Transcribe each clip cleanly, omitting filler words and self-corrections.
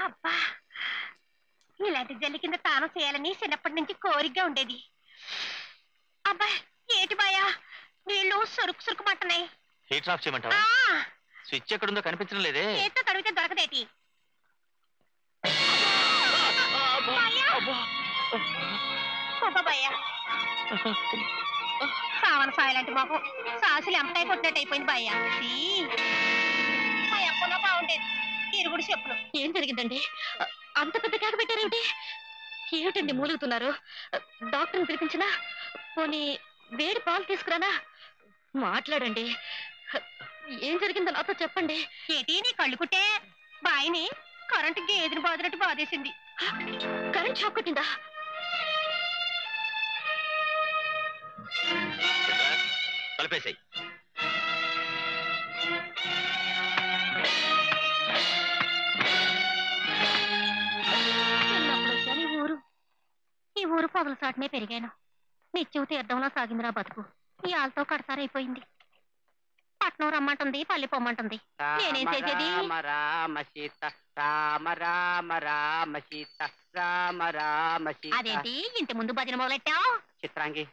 అబ్బా, ఇలాంటి జల్లి కింద తానం చేయాలని చిన్నప్పటి నుంచి కోరికగా ఉండేది. అబ్బా ఏటి బాయా, నీళ్లు సురుకు సురుకుమంటున్నాయి. హీటర్ ఆఫ్ చేయమంటావా? స్విచ్ ఎక్కడుందో కనిపించడం లేదే. చేతితో తడిగితే దొరకదేటి. సావన సాయలాంటి మొహం సాసులు ఎంపై కొట్టినట్టు అయిపోయింది బాయ్య. ఎప్పుడో బాగుండేది. ఇరుగుడు చెప్పులు. ఏం జరిగిందండి? అంత పెద్ద కేక పెట్టారేమిటి? ఏమిటండి మూలుగుతున్నారు? డాక్టర్ని పిలిపించినా? పోనీ వేడి పాలు తీసుకురానా? మాట్లాడండి. ఏం జరిగిందో నాతో చెప్పండి. ఏటి నీ కళ్ళు కుట్టే? బాయిని కరెంటు గేదెని బాదినట్టు బాధేసింది. కరెంట్ షాక్ కొట్టిందా? కలిపేసాయి. ఈ ఊరు పొగల చాటునే పెరిగాను. నిత్యం తీర్థంలో సాగిందిరా బతుకు. ఈ ఆలతో కడసారైపోయింది. పట్నం రమ్మంటుంది, పల్లి పొమ్మంటుంది. నేనేం చేసేది? రామ రామ సీత రామ రామ రామ సీత రామ రామ సీత. అదేంటి ఇంటి ముందు భజన మొదలెట్టావు? చిత్రాంగి,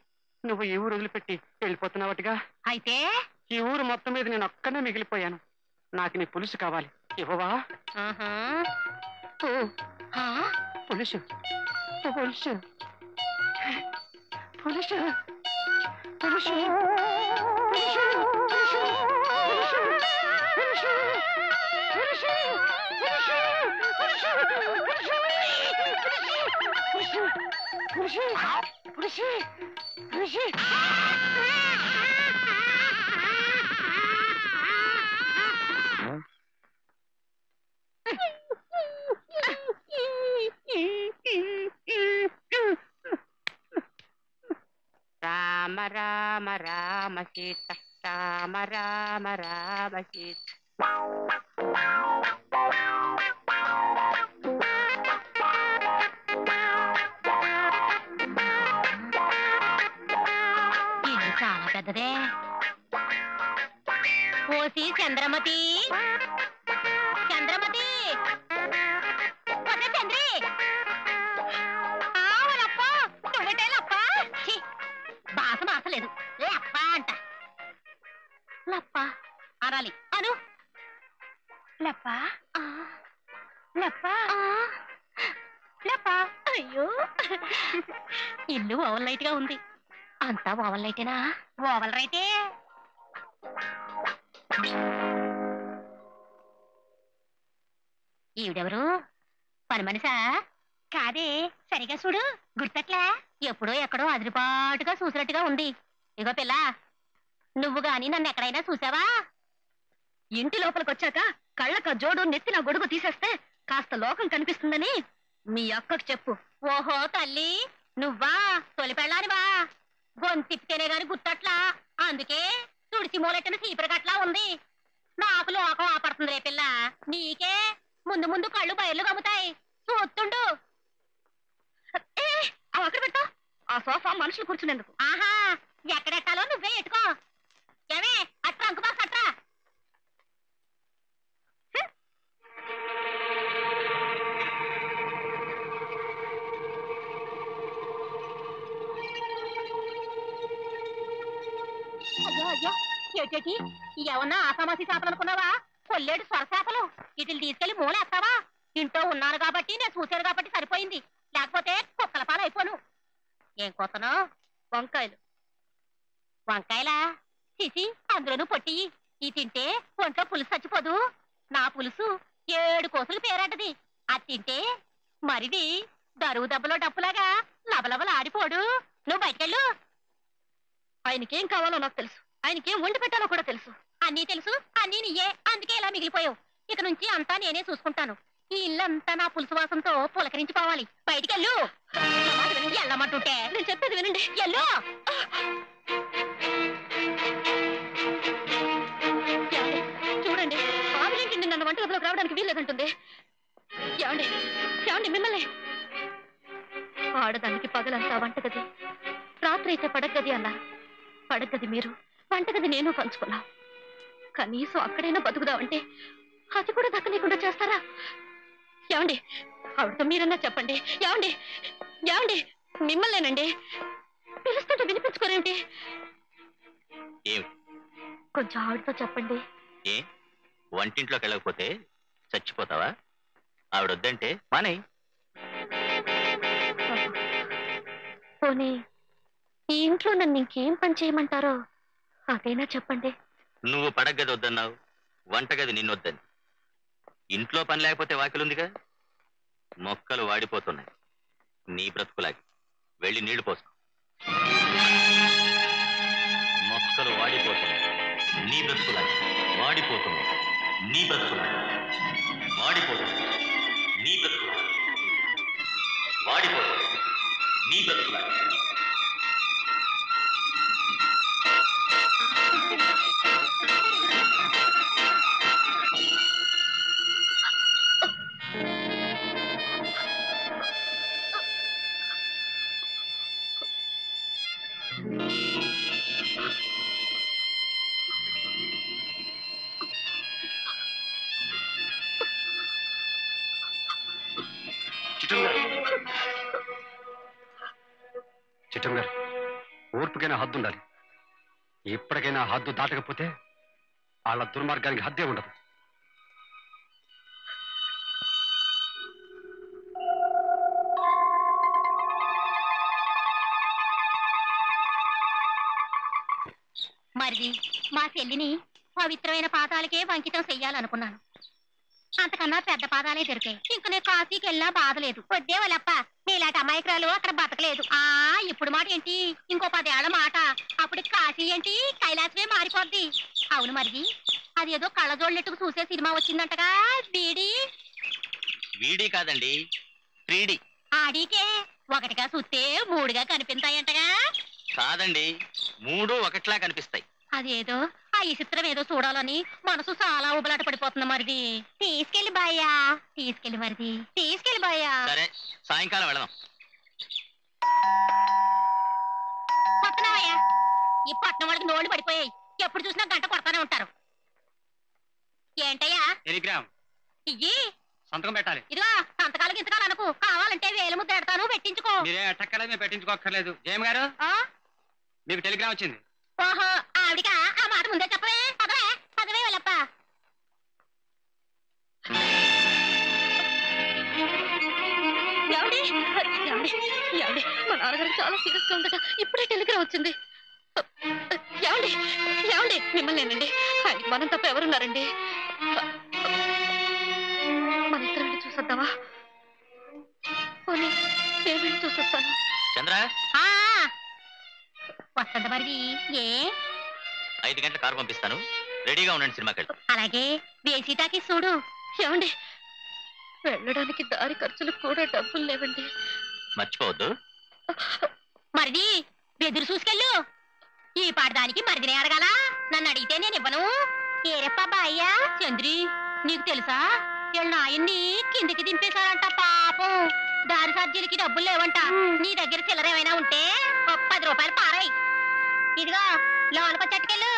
నువ్వు ఈ ఊరు వదిలిపెట్టి వెళ్ళిపోతున్నావట్టుగా. అయితే ఈ ఊరు మొత్తం మీద నేను ఒక్కనే మిగిలిపోయాను. నాకు నీ పులుసు కావాలి, ఇవ్వవా? పులుసు పులుసు పులుసు పులుసు రామ రామ రామ సీత రామ రామ రామ సీత. ఇల్లు చాలా పెద్దదే. ఓసి చంద్రమతి, చంద్రమతి, చంద్రి, భాష మాసలేదు. లప్ప అంట. లప్ప అనాలి. అను లప్ప లప్ప లప్ప. అయ్యో, ఇల్లు ఓవల్ లైట్ గా ఉంది. అంతా ఓవల్ లైటేనా? ఓవల్ రైతే. ఈవిడెవరు? పని మనిషా? కాదే, సరిగా చూడు, గుర్తట్లా. ఎప్పుడో ఎక్కడో అదిరిపాటుగా చూసినట్టుగా ఉంది. ఇగో పిల్ల, నువ్వు గాని నన్ను ఎక్కడైనా చూసావా? ఇంటి లోపలికొచ్చాక కళ్ళక జోడు నెత్తిన గొడుగు తీసేస్తే కాస్త లోకం కనిపిస్తుందని మీ అక్కకు చెప్పు. ఓహో తల్లి, నువ్వా? తొలి పెళ్ళానివా? గొంతిప్పితేనే గాని గుర్తట్లా. అందుకే తుడిచి మూలెట్టిన చీపురగట్లా ఉంది. నాకు లోకం ఆపడుతుంది రే పిల్ల. నీకే ముందు ముందు కళ్ళు బయర్లు కమ్ముతాయి. చూస్తుండు. అక్కడ పెట్టు. ఆ సోఫా మనుషులు కూర్చునేందుకు. ఆహా, ఎక్కడెట్టాలో నువ్వే ఎట్టుకో. ఏమే అట్రా అంకు బాక్స్ అట్రా. అయ్యో అయ్యో, ఏటేటి ఏమన్నా ఆసామాసి చేపలు అనుకున్నావా? కొల్లేడు స్వరచేపలు. వీటిని తీసుకెళ్లి మూలేస్తావా? ఇంట్లో ఉన్నాను కాబట్టి, నేను చూశాను కాబట్టి సరిపోయింది. లేకపోతే కుక్కల పాలు అయిపోను. ఏం కొత్తను? వంకాయలు. వంకాయలా? చిచి, అందులోనూ పొట్టి. ఈ తింటే ఒంట్లో పులుసు చచ్చిపోదు. నా పులుసు 7 కోసులు పేరంటది. అది తింటే మరిది దరువు దెబ్బలో డప్పులాగా లబలబలు ఆడిపోడు. నువ్వు బయటకెళ్ళు. ఆయనకేం కావాలో నాకు తెలుసు. ఆయనకేం వండి పెట్టాలో కూడా తెలుసు. అన్నీ తెలుసు, అన్నీ నీయే. అందుకే ఇలా మిగిలిపోయావు. ఇక నుంచి అంతా నేనే చూసుకుంటాను. ఈ ఇల్లంతా నా పులుసు వాసంతో పులకరించిపోవాలి. బయటికెళ్ళు. వెళ్ళమంటుంటే నేను చెప్పేది వినండి. ఎల్లు. చూడండి, ఆవిడేంటండి నన్ను వంటగదిలోకి రావడానికి వీల్లేదంటుంది. ఏమండి ఏమండి, మిమ్మల్ని. ఆడదానికి పగలంతా వంటగది, రాత్రి అయితే పడగది అన్నారు. పడగది మీరు, వంటగది నేను పంచుకున్నాం. కనీసం అక్కడైనా బతుకుదామంటే అది కూడా దక్కలేకుండా చేస్తారా? ఏమండి ఆవిడతో మీరన్నా చెప్పండి. ఏమండి ఏమండి మిమ్మల్నేనండి. పిలుస్తుంటే వినిపించుకోరేమిటి? కొంచెం ఆవిడతో చెప్పండి. ఏ వంటింట్లోకి వెళ్ళకపోతే చచ్చిపోతావా? ఆవిడొద్దంటే మానే. పోనీ ఈ ఇంట్లో నన్ను ఇంకేం పని చేయమంటారో అదైనా చెప్పండి. నువ్వు పడగది వద్దన్నావు, వంటగది నిన్నొద్దని. ఇంట్లో పని లేకపోతే వాకిలుందిగా. మొక్కలు వాడిపోతున్నాయి నీ బ్రతుకులాగి. వెళ్ళి నీళ్లు పోసుకో. మొక్కలు వాడిపోతున్నాయి నీ బ్రతుకులాగి. వాడిపోతున్నాయి నీ బ్రతుకులాగి. వాడిపోతున్నాయి నీ బ్రతుకులాగి. వాడిపోతున్నాయి నీ బ్రతుకులాగి. చిట్టం గారు, ఓర్పుకైనా హద్దు ఉండాలి. ఎప్పటికైనా హద్దు దాటకపోతే వాళ్ళ దుర్మార్గానికి హద్దే ఉండదు. మరిది మా చెల్లిని పవిత్రమైన పాదాలకే అంకితం చెయ్యాలనుకున్నాను. అంతకన్నా పెద్ద పాదాలే దొరికాయి. ఇంక నేను కాశీకి వెళ్ళినా బాధ లేదు. వద్దే వాళ్ళప్ప, నీలాంటి అమాయకురాలు అక్కడ బతకలేదు. ఇప్పుడు మాట ఏంటి? ఇంకో 10 ఏళ్ల మాట. అప్పుడు కాశీ ఏంటి కైలాసమే మారిపోద్ది. అవును మరిది, అదేదో కళ్ళజోళ్ళెట్టుకు చూసే సినిమా వచ్చిందంటగా. వీడి కాదండి, 3D. ఆడికే ఒకటిగా చూస్తే 3గా కనిపిస్తాయంటగా. కాదండి, 3 ఒకట్లా కనిపిస్తాయి. అదేదో ఆ ఈ చిత్రం ఏదో చూడాలని మనసు చాలా ఉబలాట పడిపోతుంది మరిది. తీసుకెళ్ళి బాయ్యా, తీసుకెళ్ళి మరిది, తీసుకెళ్ళి బాయ్యా. సరే, సాయంకాలం వెళదాం. కొత్తనావయ్యా, ఈ పట్నం వాళ్ళకి నోళ్లు పడిపోయాయి. ఎప్పుడు చూసినా గంట కొడతానే ఉంటారు. ఏంటయ్యా? టెలిగ్రామ్ ఇయ్యి సంతకం పెట్టాలి. ఇదిగో సంతకాలకి ఇంతకాలు అనుకో, కావాలంటే వేలు ముద్ద పెడతాను, పెట్టించుకో. మీరే అట్టక్కలేదు, మేము పెట్టించుకోక్కర్లేదు. జయం గారు, మీకు టెలిగ్రామ్ వచ్చింది. ఓహో, ఆవిడికా? ఆ మాట ముందే చెప్పవే. పదవే పదవే వాళ్ళప్ప. ఏమండి ఏమండి ఏమండి, మా నాన్నగారికి చాలా సీరియస్ గా ఉందట. ఇప్పుడే టెలిగ్రామ్ వచ్చింది. ఏమండి ఏమండి మిమ్మల్నేనండి. ఆయనకి మనం తప్ప ఎవరున్నారండి? మన ఇద్దరం వెళ్ళి చూసొద్దామా? పోనీ నేను వెళ్ళి చూసొస్తాను. చంద్ర, వస్తుంది మరి. ఏ 5 గంటల కారు పంపిస్తాను, రెడీగా ఉండండి. సినిమాకి వెళ్తాం. అలాగే వేసీటాకి చూడు. ఏమండి, వెళ్ళడానికి దారి ఖర్చులకు కూడా డబ్బులు లేవండి. మర్చిపోవద్దు. మరిది ఎదురు చూసుకెళ్ళు. ఈ పాటదానికి మరిదినే అడగాల, నన్ను అడిగితే నేను ఇవ్వను. ఏరెప్ప బాయ్యా. చంద్రి, నీకు తెలుసా వీళ్ళ నాయన్ని కిందికి దింపేశారంట. పాపం, దారి సర్జీలకి డబ్బులు లేవంట. నీ దగ్గర చిల్లర ఏమైనా ఉంటే 10 రూపాయలు పారాయి. ఇదిగో లోనకొచ్చి అట్టుకెళ్ళు.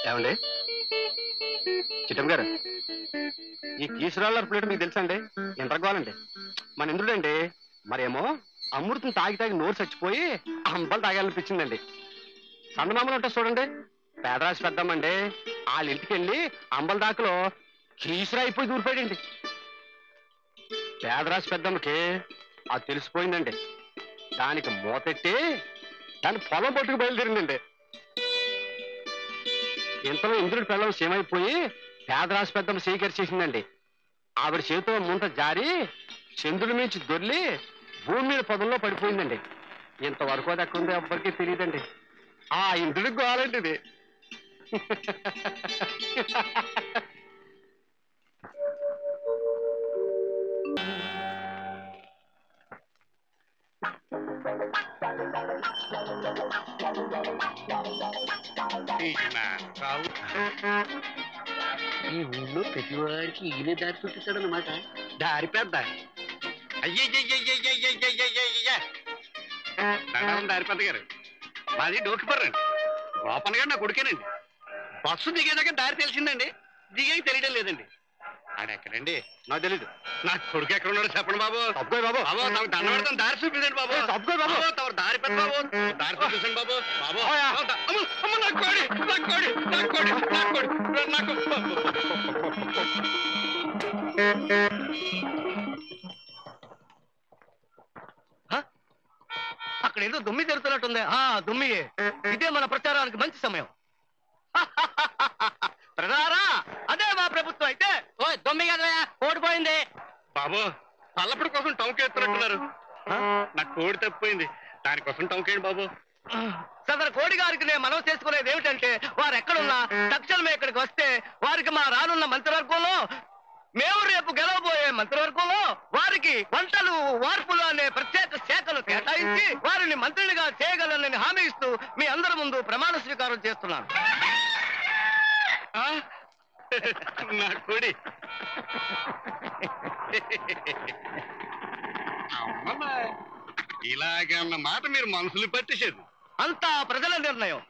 ఏమండి చిట్టం గారు, ఈ కీసురాళ్ళ ప్లేట్ మీకు తెలుసా అండి? ఎంత కావాలండి? మన ఇంద్రుడండి మరేమో అమృతం తాగి తాగి నోరు చచ్చిపోయి అంబలు తాగాలనిపించిందండి. సందమామలు ఉంటా చూడండి, పేదరాశి పెద్దామండి. వాళ్ళ ఇంటికి వెళ్ళి అంబల దాకలో కీసురా అయిపోయి దూరిపోయాడండి. పేదరాశి పెద్దమ్మకి అది తెలిసిపోయిందండి. దానికి మూతెట్టి దాని పొలం పట్టుకు బయలుదేరిందండి. ఇంతలో ఇంద్రుడి పిల్లలు సేమైపోయి పేదరాశి పెద్దమ్మ సేకరించేసిందండి. ఆవిడ చేతితో ముంత జారి చంద్రుడి నుంచి దొర్లి భూమి మీద పొదల్లో పడిపోయిందండి. ఇంతవరకు అది ఎక్కడుందో ఎవ్వరికీ తెలియదండి. ఆ ఇంద్రుడికి గోలండి ఇది. ఈ ఊళ్ళో ప్రతివాడికి ఈయన దారి చూపిస్తాడు అనమాట. దారి పెద్ద దారి పెద్ద గారు మాది డోకిపర్రండి. గోపన్ గారు నా కొడుకేనండి. బస్సు దిగేదాకా దారి తెలిసిందండి, దిగేకి తెలియడం లేదండి. ఆడెక్కడండి నాకు తెలీదు. నా కొడుకు ఎక్కడ ఉన్నాడో చెప్పండి బాబు. తప్పుకోయి బాబు, బాబు తమకు దండ పెడతాను, దారి చూపించండి బాబు. తప్పుకోయి బాబు, తమరు దారి పెద్ద బాబు, దారి చూపించండి బాబు. బాబు నా కోడి, నా కోడి, నా కోడి, నా కోడి, నాకు అక్కడ ఏదో దుమ్మి జరుగుతున్నట్టుంది. దుమ్మి, ఇదే మన ప్రచారానికి మంచి సమయం. ప్రధారా, అదే మా ప్రభుత్వం అయితే. ఓ దొమ్మి కదా ఓడిపోయింది బాబు. పల్లపుడి కోసం టౌన్కి ఎత్తున్నట్టున్నారు. నా కోడి తప్పిపోయింది, దానికోసం టౌన్కేయండి బాబు. సదరు కోడి గారికి నేను మనం చేసుకునేది ఏమిటంటే, వారు ఎక్కడున్నా తక్షణమే ఇక్కడికి వస్తే వారికి మా రానున్న మంత్రివర్గంలో, మేము రేపు గెలవబోయే మంత్రివర్గంలో వారికి వంటలు వార్పులు అనే ప్రత్యేక శాఖలు కేటాయించి వారిని మంత్రులుగా చేయగలనని హామీ ఇస్తూ మీ అందరి ముందు ప్రమాణ స్వీకారం చేస్తున్నాను. నా కోడి ఇలాగన్న మాట మీరు మనసులు పట్టేసేది. అంతా ప్రజల నిర్ణయం.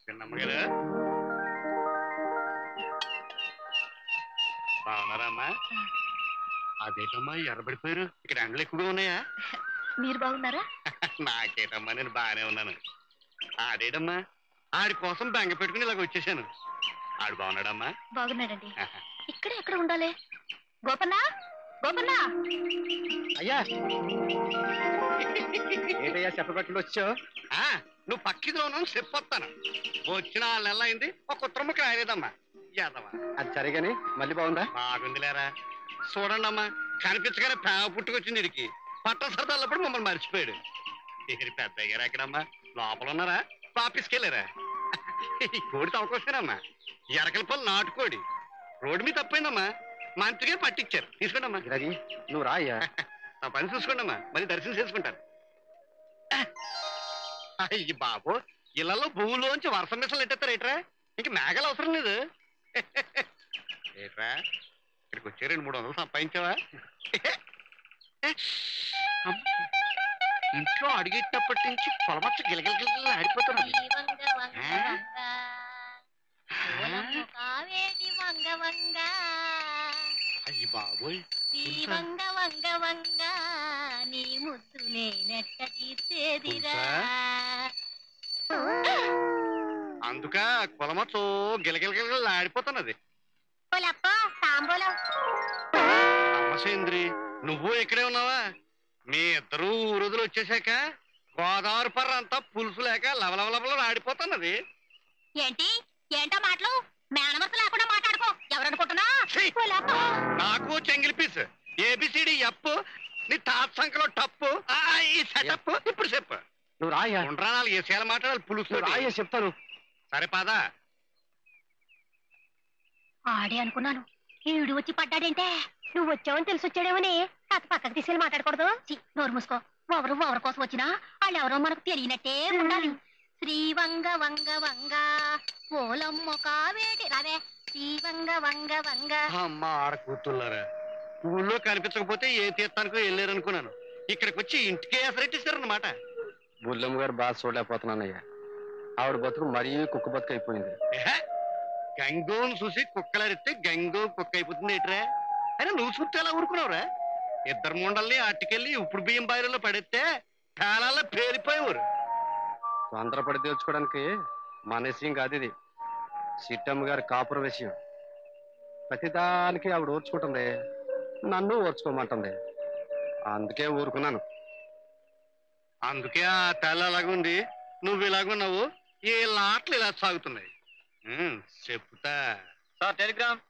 చిన్నమ్మగారు బాగున్నారమ్మా? అదేటమ్మా ఎర్రబడిపోయారు, ఇక్కడ ఎండలు ఎక్కువగా ఉన్నాయా? మీరు బాగున్నారా? నాకేటమ్మా, నేను బాగానే ఉన్నాను. ఆడేటమ్మా, ఆడి కోసం బెంగ పెట్టుకుని ఇలాగ వచ్చేసాను. ఆడు బాగున్నాడమ్మా? బాగున్నాడండి. ఇక్కడే ఎక్కడ ఉండాలి? గోపన్న, గోపన్న. అయ్యా ఏంటయ్యా చెప్పబట్టి వచ్చావు? నువ్వు పక్కిదిలో ఉన్నావు, చెప్పొస్తాను. వచ్చిన 6 నెలలు అయింది, ఒక ఉత్తరముఖ రాయలేదమ్మా. యాదవా అది సరిగాని మళ్ళీ బాగుందా? బాగుంది లేరా. చూడండి అమ్మా, కనిపించగానే ప్రేమ పుట్టుకొచ్చింది ఇడికి. పట్ట సరదాలప్పుడు మమ్మల్ని మర్చిపోయాడు. ఇక్కడ పెద్దయ్య గారు ఎక్కడమ్మా? లోపల ఉన్నారా? ఆఫీస్కి వెళ్ళారా? ఈ కోడి తవకొస్తానమ్మా, ఎరకల పళ్ళు నాటుకోడి. రోడ్డు మీద తప్పైందమ్మా, మంత్రిగా పట్టించారు. తీసుకోండి అమ్మా. నువ్వు రాయ్యా, నా పని చూసుకోండి అమ్మా, మళ్ళీ దర్శనం చేసుకుంటాను. అయ్యి బాబు, ఇళ్లలో భూమిలోంచి వర్షం మిషన్లు ఎట్టేస్తారు ఏట్రా? ఇంక మేఘాలు అవసరం లేదు ఏట్రా. ఇక్కడికి వచ్చే 200-300 సంపాదించావా? ఇంట్లో అడిగేటప్పటి నుంచి పొలమచ్చ గిలగిల ఆడిపోతున్నది. అయ్యి బాబోయ్, వంగ వంగ వంగ నీ ముద్దు నేనెట్ట తీసేదిరా. అందుక పొలమచ్చ గిలగిల ఆడిపోతున్నది. అమ్మసేంద్రి, నువ్వు ఇక్కడే ఉన్నావా? మీ ఇద్దరు ఊరుదులు వచ్చేసాక గోదావరి పర్ర అంతా పులుసు లేక లవలవలవల ఆడిపోతున్నది. ఏంటి ఏంటా మాటలు? మేనమర్త లేకుండా మాట్లాడుకో. ఎవరనుకుంటున్నా? నాకు చెంగిలి పీస్ ఏబిసిడి ఎప్పు, నీ తాత సంఖ్యలో టప్పు, ఈ సెటప్ ఇప్పుడు చెప్పు. నువ్వు రాయ ఉండరా, 4 ఏసేల మాట్లాడాలి పులుసు రాయ చెప్తాను. సరే పాదా. ఆడే అనుకున్నాను, ఈడు వచ్చి పడ్డాడంటే. నువ్వు వచ్చావని తెలిసి వచ్చాడేమని అత పక్కకు తీసుకెళ్ళి మాట్లాడకూడదు. నోరు మూసుకో. ఎవరి కోసం వచ్చినా వాళ్ళు ఎవరో మనకు తెలియనట్టే ఉండాలి. శ్రీవంగ వంగ వంగ ఓలమ్మ కావేటి రావే. శ్రీవంగ వంగ వంగ. అమ్మ ఆడ కూతుళ్ళారా, ఊళ్ళో కనిపించకపోతే ఏ తీర్థానికో వెళ్ళారనుకున్నాను. ఇక్కడికి వచ్చి ఇంటికే ఎసరెట్టిస్తారన్నమాట. బుల్లమ్మ గారు బాగా చూడలేకపోతున్నానయ్యా. ఆవిడ బతుకు మరీ కుక్క బతుకు అయిపోయింది. గంగోని చూసి కుక్కలరిస్తే గంగో కుక్క అయిపోతుంది ఏట్రా? అయినా నువ్వు చూస్తే ఎలా ఊరుకున్నావురా? 2 ముండల్ని అట్టుకెళ్ళి ఇప్పుడు బియ్యం బాయిలలో పడేస్తే కాలాల్లో పేలిపోయేవారు. తొందరపడి తెచ్చుకోవడానికి మన విషయం కాదు ఇది, సిట్టమ్మ గారి కాపుర విషయం. ప్రతిదానికి ఆవిడ ఓర్చుకుంటుంది, నన్ను ఓర్చుకోమంటుంది. అందుకే ఊరుకున్నాను. అందుకే ఆ తల్లి అలాగుంది, నువ్వు ఇలాగున్నావు. ఈ లాట్లు ఇలా సాగుతున్నాయి. చెప్తా సార్. టెలిగ్రామ్.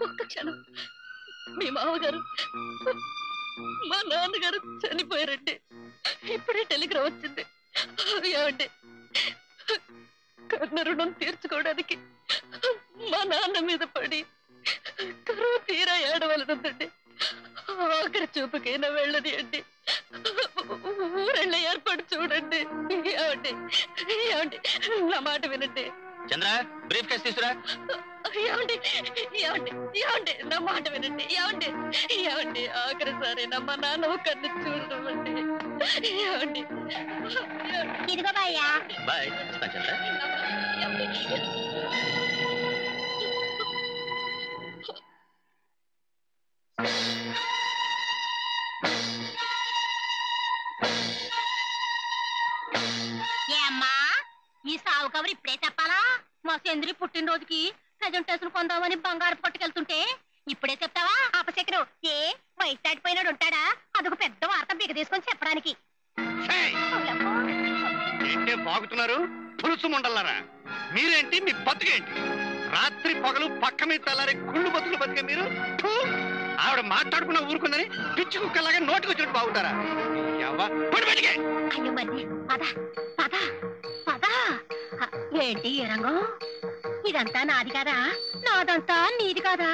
ఒక్క క్షణం. మీ మామగారు మా నాన్నగారు చనిపోయారండి. ఇప్పుడే టెలిగ్రామ్ వచ్చింది. ఏమండి, కర్ణ రుణం తీర్చుకోవడానికి మా నాన్న మీద పడి కరువు తీరా ఏడవలనుందండి. ఆఖరి చూపుకైనా వెళ్ళని అండి. ఊరెళ్ళ ఏర్పాటు చూడండి. ఏమండి, ఏమండి, నా మాట వినండి. చంద్ర, బ్రీఫ్ కేసు తీసురా. ఏమండి, ఏమండి, ఏమండి, నా మాట వినండి. ఏమండి, ఏమండి, ఆఖరిసారి మా నాన్న కన్ను చూడడం అండి. ఏమండి, ఇదిగో బాయ్యా. బాయ్. వస్తాను చంద్ర. ఏమ్మా, ఈ సాగు కబురు ఇప్పుడే చెప్పాలా? మా చంద్రి పుట్టినరోజుకి ప్రజెంటేషన్ కొందామని బంగారు పట్టుకెళ్తుంటే ఇప్పుడే చెప్తావా? అపశకరం. ఏ వయసు దాటిపోయినాడు ఉంటాడా? అదొక పెద్ద వార్త బిగ తీసుకొని చెప్పడానికి. ఏంటే బాగుతున్నారు పులుసు ముండలారా? మీరేంటి, మీ బతుకేంటి? రాత్రి పగలు పక్క మీద తెల్లారి కుళ్ళు బతుకులు బతికే మీరు ఫు! ఆవిడ మాట్లాడుకున్న ఊరుకుందని పిచ్చి కుక్కలాగా నోటికి వచ్చినట్టు బాగుతారా? అయ్యో మరి పద పద పద. ఏంటి ఈ రంగం? ఇదంతా నాది కదా, నాదంతా నీది కదా.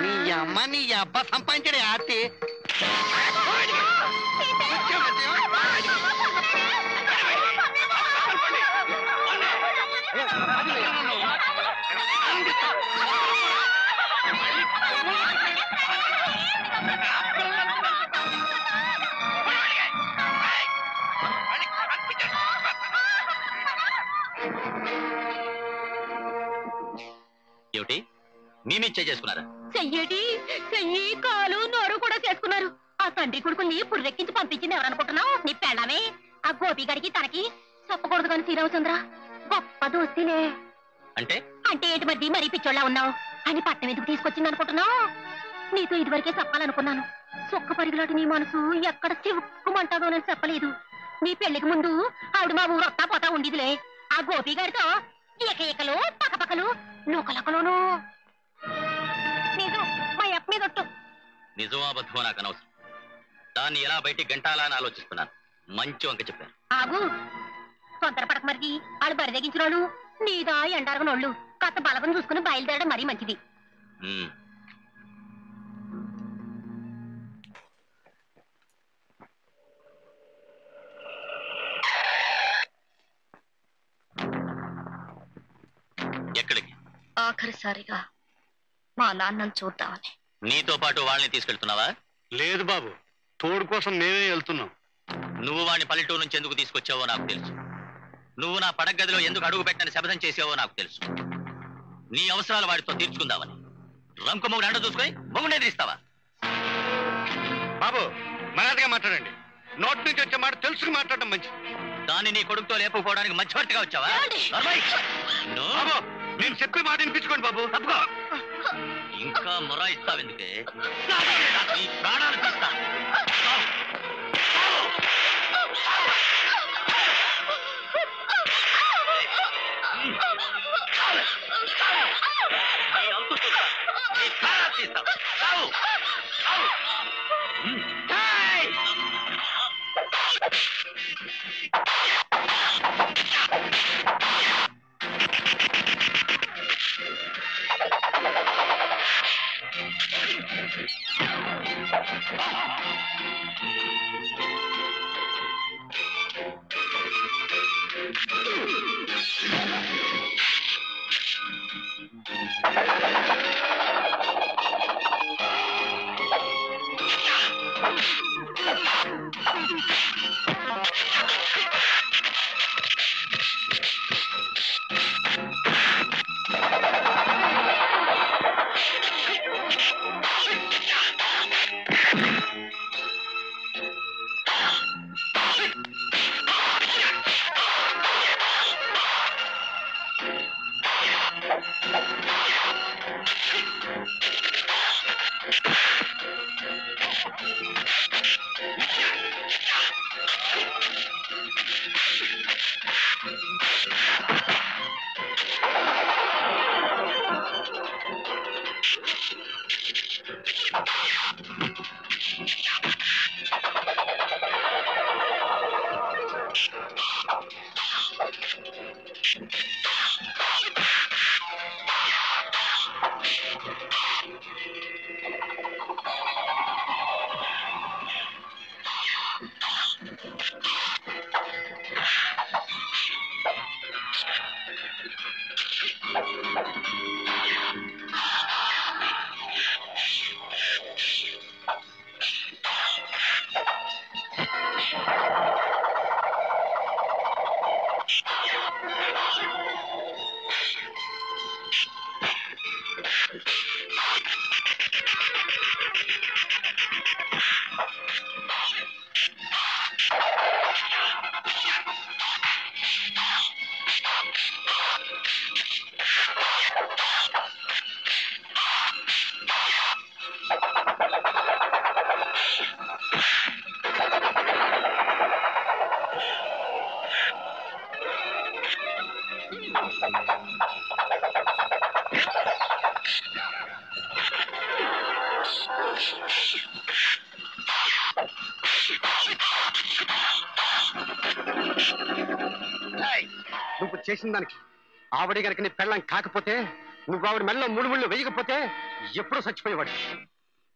నీ అమ్మ నీ అబ్బ సంపాదించడే ఆర్తి. ఏమిటి, మేమిచ్చే చేసుకున్నారా? చెయ్యేటి, చెయ్యి కాలు నోరు కూడా చేసుకున్నారు. ఆ తండ్రి కొడుకుని పుర్రెక్కించి పంపించింది ఎవరనుకుంటున్నావు? నీ పెళ్ళమే. ఆ గోపి గడికి తనకి చెప్పకూడదు కానీ శ్రీరామచంద్ర గొప్ప దోస్తినే. అంటే అంటే ఏంటి మధ్య మరీ పిచ్చోళ్ళ ఉన్నావు అని పట్టం ఎందుకు తీసుకొచ్చింది అనుకుంటున్నావు? నీతో ఇదివరకే చెప్పాలనుకున్నాను. సొక్క పరిగిలాంటి నీ మనసు ఎక్కడ చివుక్కుమంటాదోనని చెప్పలేదు. నీ పెళ్లికి ముందు ఆవిడ మా ఊరు వస్తా పోతా ఉండేదిలే. ఆ గోపి గారితో ఏకలు పక్కపక్కలు నూకలకలోను. నిజం, మా అప్ప మీద ఒట్టు. నిజమో అబద్ధమో నాకు అనవసరం. దాన్ని ఎలా బయటికి గంటాలా అని ఆలోచిస్తున్నాను. మంచి వంక చెప్పారు. ఆగు, తొందరపడక మరిది. వాళ్ళు బరిదగించినోళ్ళు నీదా ఎండారగనోళ్ళు. కాస్త బలగం చూసుకుని బయలుదేరడం మరీ మంచిది. ఎక్కడికి? ఆఖరిసారిగా మా నాన్నను చూద్దామని. నీతో పాటు వాళ్ళని తీసుకెళ్తున్నావా? లేదు బాబు, తోడు కోసం మేమే వెళ్తున్నాం. నువ్వు వాడిని పల్లెటూరు నుంచి ఎందుకు తీసుకొచ్చావో నాకు తెలుసు. నువ్వు నా పడగదిలో ఎందుకు అడుగు పెట్టని శపథం చేసావో నాకు తెలుసు. నీ అవసరాలు వాడితో తీర్చుకుందామని. రంకు మొగుడు అండ చూసుకొని మొగుడు ఎదిరిస్తావా? బాబు మర్యాదగా మాట్లాడండి. నోటి నుంచి వచ్చే మాట తెలుసుకు మాట్లాడడం మంచిది. దాన్ని నీ కొడుకుతో లేకపోవడానికి మధ్యవర్తిగా వచ్చావా? బాబు నేను చెప్పే మాట వినిపించుకోండి బాబు. తప్పుకో. ఇంకా మొరాయిస్తావెందుకే? నీ ప్రాణాలు తీస్తా. నువ్వు చేసిన దానికి ఆవిడ గనక నీ పెళ్ళం కాకపోతే, నువ్వు ఆవిడ మెల్ల ముళ్ళు వేయకపోతే ఎప్పుడో చచ్చిపోయేవాడు.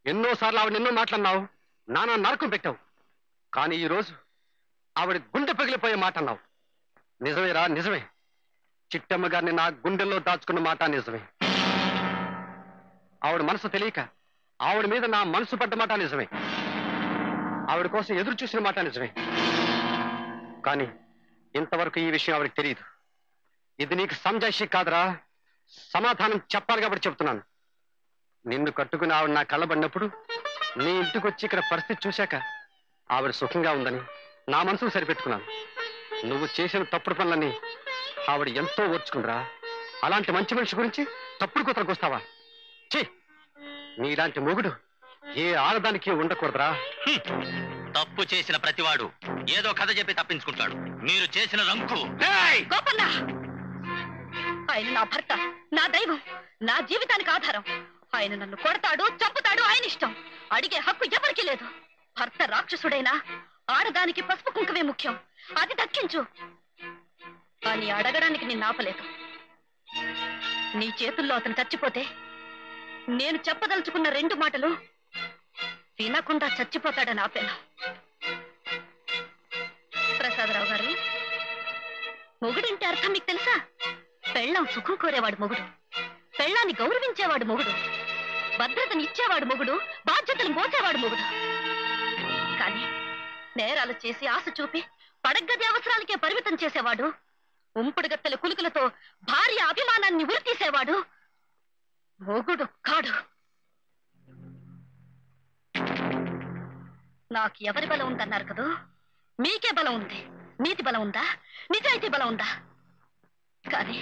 ఎన్నోసార్లు ఆవిడ ఎన్నో మాటలన్నావు, నానా నరకం పెట్టావు. కానీ ఈరోజు ఆవిడ గుండె పగిలిపోయే మాట అన్నావు. నిజమేరా, నిజమే. చిట్టమ్మ గారిని నా గుండెల్లో దాచుకున్న మాట నిజమే. ఆవిడ మనసు తెలియక ఆవిడ మీద నా మనసు పడ్డ మాట నిజమే. ఆవిడ కోసం ఎదురు చూసిన మాట నిజమే. కానీ ఇంతవరకు ఈ విషయం ఆవిడకి తెలియదు. ఇది నీకు సంజాయిషి కాదురా, సమాధానం చెప్పాలి కాబట్టి చెప్తున్నాను. నిన్ను కట్టుకుని ఆవిడ నా కళ్ళబడినప్పుడు, నీ ఇంటికి వచ్చి ఇక్కడ పరిస్థితి చూశాక ఆవిడ సుఖంగా ఉందని నా మనసును సరిపెట్టుకున్నాను. నువ్వు చేసిన తప్పుడు పనులన్నీ ఆవిడ ఎంతో ఓర్చుకుందిరా. అలాంటి మంచి మనిషి గురించి తప్పుడు కూతురకు వస్తావా? ఛీ, నీలాంటి మొగుడు ఏ ఆడదానికి ఉండకూడదురా. తప్పు చేసిన ప్రతివాడు ఏదో కథ చెప్పి తప్పించుకుంటాడు. మీరు చేసిన రంకు. గోపన్న, ఆయన నా భర్త, నా దైవం, నా జీవితానికి ఆధారం. ఆయన నన్ను కొడతాడు, చంపుతాడు, ఆయన ఇష్టం. అడిగే హక్కు ఎవరికీ లేదు. భర్త రాక్షసుడైనా ఆడదానికి పసుపు కుంకుమే ముఖ్యం. అది దక్కించు అని అడగడానికి నేను ఆపలేదు. నీ చేతుల్లో అతను చచ్చిపోతే నేను చెప్పదలుచుకున్న 2 మాటలు వినకుండా చచ్చిపోతాడని ఆపాను. ప్రసాదరావు గారు, మొగుడంటే అర్థం మీకు తెలుసా? పెళ్ళాం సుఖం కోరేవాడు మొగుడు, పెళ్ళాన్ని గౌరవించేవాడు మొగుడు, భద్రతని ఇచ్చేవాడు మొగుడు, బాధ్యతలు మోసేవాడు మొగుడు. కానీ నేరాలు చేసి ఆశ చూపి పడగది అవసరాలకే పరిమితం చేసేవాడు, ఉంపుడు గత్తెల కులుకులతో భార్య అభిమానాన్ని ఉరితీసేవాడు మొగుడు కాడు. నాకు ఎవరి బలం ఉందన్నారు కదూ? మీకే బలం ఉంది. నీతి బలం ఉందా? నిజాయితీ బలం ఉందా? కానీ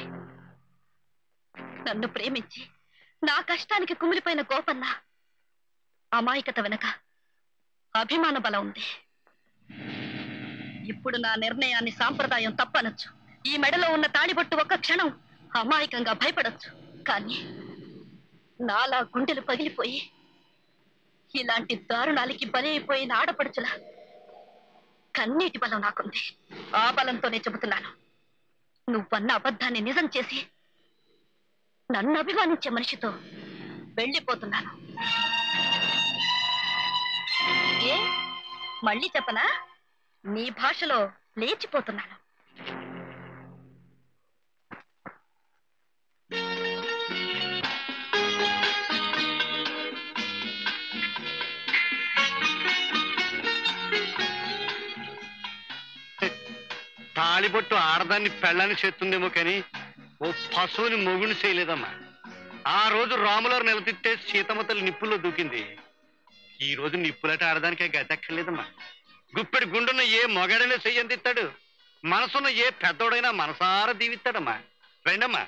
నన్ను ప్రేమించి నా కష్టానికి కుమిలిపోయిన గోపన్న అమాయకత వెనక అభిమాన బలం ఉంది. ఇప్పుడు నా నిర్ణయాన్ని సాంప్రదాయం తప్పనొచ్చు, ఈ మెడలో ఉన్న తాళిబొట్టు ఒక్క క్షణం అమాయకంగా భయపడొచ్చు. కానీ నాలా గుండెలు పగిలిపోయి ఇలాంటి దారుణాలకి బలి అయిపోయిన ఆడపడుచుల కన్నీటి బలం నాకుంది. ఆ బలంతోనే చెబుతున్నాను. నువ్వన్న అబద్ధాన్ని నిజం చేసి నన్ను అభిమానించే మనిషితో వెళ్ళిపోతున్నాను. ఏ మళ్ళీ చెప్పనా? నీ భాషలో లేచిపోతున్నాను. తాళిబొట్టు ఆడదాన్ని పెళ్ళాన్ని చేస్తుందేమో కానీ ఓ పశువుని మొగుని చేయలేదమ్మా. ఆ రోజు రాములారు నిలదీస్తే సీతమ్మ తల్లి నిప్పుల్లో దూకింది. ఈ రోజు నిప్పులట ఆడదానికి గతెక్కర్లేదమ్మా. గుప్పెడి గుండున్న ఏ మొగాడైనా చెయ్యందిస్తాడు, మనసున్న ఏ పెద్దోడైనా మనసారా దీవిస్తాడమ్మా. రండమ్మా.